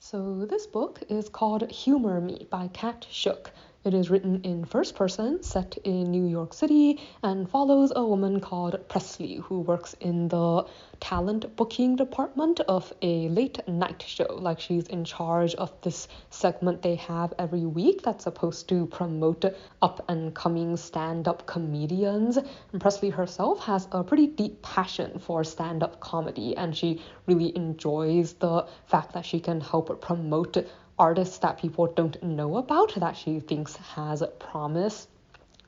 So this book is called Humor Me by Kat Shook. It is written in first person, set in New York City, and follows a woman called Presley who works in the talent booking department of a late night show. Like she's in charge of this segment they have every week that's supposed to promote up and coming stand-up comedians. And Presley herself has a pretty deep passion for stand-up comedy, and she really enjoys the fact that she can help promote artists that people don't know about that she thinks has promise.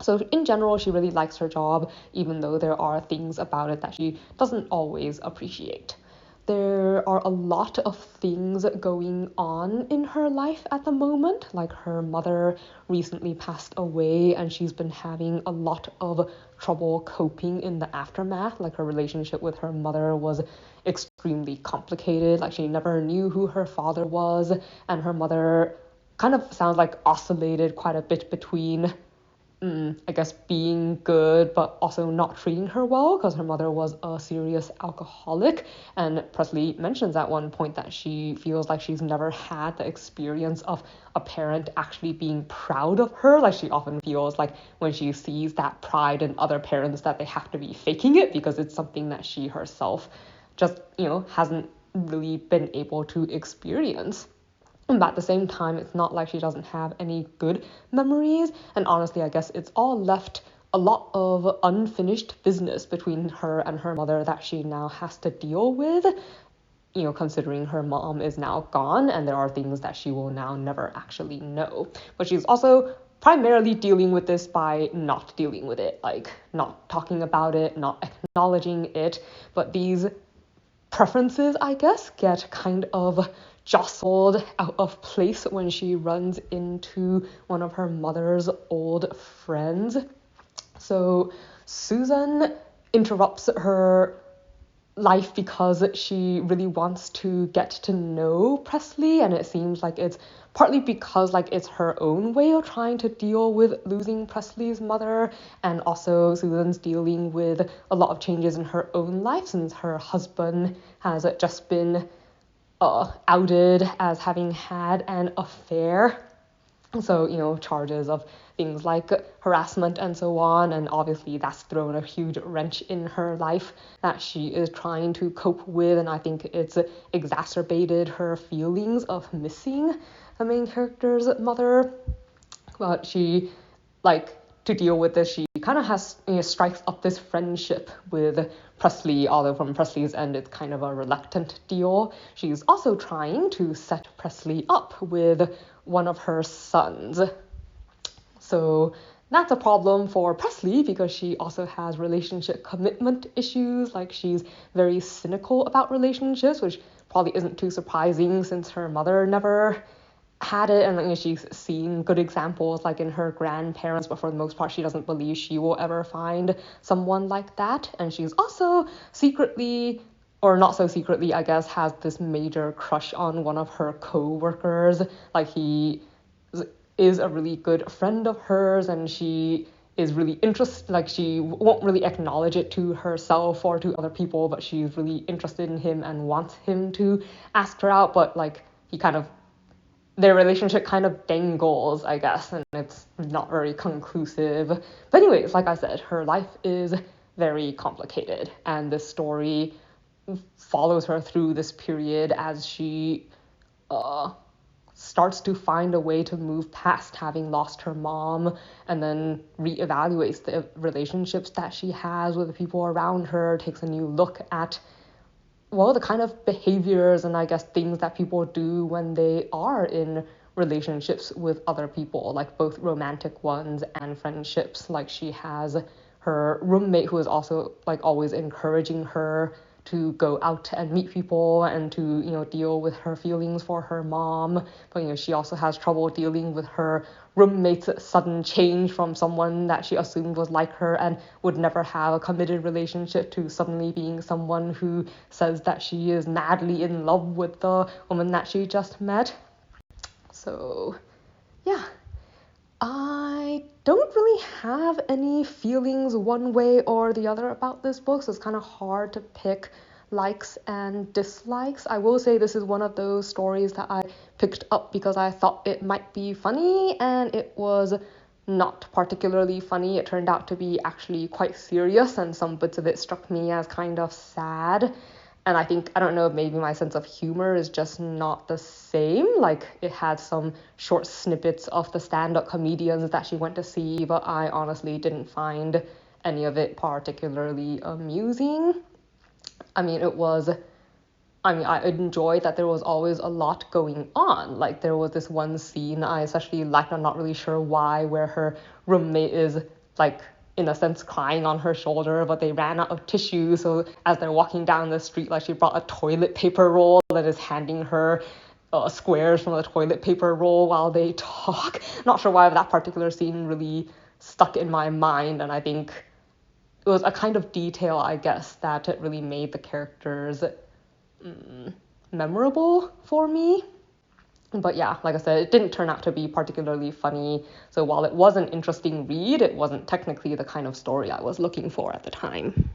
So in general, she really likes her job, even though there are things about it that she doesn't always appreciate. There are a lot of things going on in her life at the moment. Like her mother recently passed away and she's been having a lot of trouble coping in the aftermath. Like her relationship with her mother was extremely complicated. Like she never knew who her father was, and her mother kind of sounds like oscillated quite a bit between I guess being good but also not treating her well because her mother was a serious alcoholic. And Presley mentions at one point that she feels like she's never had the experience of a parent actually being proud of her. Like she often feels like when she sees that pride in other parents that they have to be faking it because it's something that she herself just, hasn't really been able to experience. But at the same time, it's not like she doesn't have any good memories. And honestly, I guess it's all left a lot of unfinished business between her and her mother that she now has to deal with, considering her mom is now gone and there are things that she will now never actually know. But she's also primarily dealing with this by not dealing with it, like not talking about it, not acknowledging it. But these preferences, I guess, get kind of jostled out of place when she runs into one of her mother's old friends. So Susan interrupts her life because she really wants to get to know Presley, and it seems like it's partly because it's her own way of trying to deal with losing Presley's mother, and also Susan's dealing with a lot of changes in her own life since her husband has just been outed as having had an affair. So, charges of things like harassment and so on, and obviously that's thrown a huge wrench in her life that she is trying to cope with, and I think it's exacerbated her feelings of missing the main character's mother. But she, to deal with this, she kind of has, strikes up this friendship with Presley, although from Presley's end it's kind of a reluctant deal. She's also trying to set Presley up with one of her sons. So that's a problem for Presley because she also has relationship commitment issues. Like she's very cynical about relationships, which probably isn't too surprising since her mother never had it, and she's seen good examples like in her grandparents, but for the most part she doesn't believe she will ever find someone like that. And she's also secretly, or not so secretly I guess, has this major crush on one of her co-workers. Like he is a really good friend of hers, and she is really interested, like she won't really acknowledge it to herself or to other people, but she's really interested in him and wants him to ask her out, but he kind of, their relationship kind of dangles, I guess, and it's not very conclusive. But anyways, like I said, her life is very complicated, and this story follows her through this period as she starts to find a way to move past having lost her mom, and then reevaluates the relationships that she has with the people around her, takes a new look at the kind of behaviors and I guess things that people do when they are in relationships with other people, like both romantic ones and friendships. Like she has her roommate who is also always encouraging her to go out and meet people and to, deal with her feelings for her mom. But, she also has trouble dealing with her roommate's sudden change from someone that she assumed was like her and would never have a committed relationship to suddenly being someone who says that she is madly in love with the woman that she just met. So, yeah. I don't really have any feelings one way or the other about this book, so it's kind of hard to pick likes and dislikes. I will say this is one of those stories that I picked up because I thought it might be funny, and it was not particularly funny. It turned out to be actually quite serious, and some bits of it struck me as kind of sad. And I think, I don't know, maybe my sense of humor is just not the same. Like, it had some short snippets of the stand-up comedians that she went to see, but I honestly didn't find any of it particularly amusing. I mean, I enjoyed that there was always a lot going on. Like, there was this one scene I especially liked, I'm not really sure why, where her roommate is, like, in a sense crying on her shoulder, but they ran out of tissue, so as they're walking down the street, like, she brought a toilet paper roll and is handing her squares from the toilet paper roll while they talk. Not sure why that particular scene really stuck in my mind, and I think it was a kind of detail, I guess, that it really made the characters memorable for me. But yeah, like I said, it didn't turn out to be particularly funny. So while it was an interesting read, it wasn't technically the kind of story I was looking for at the time.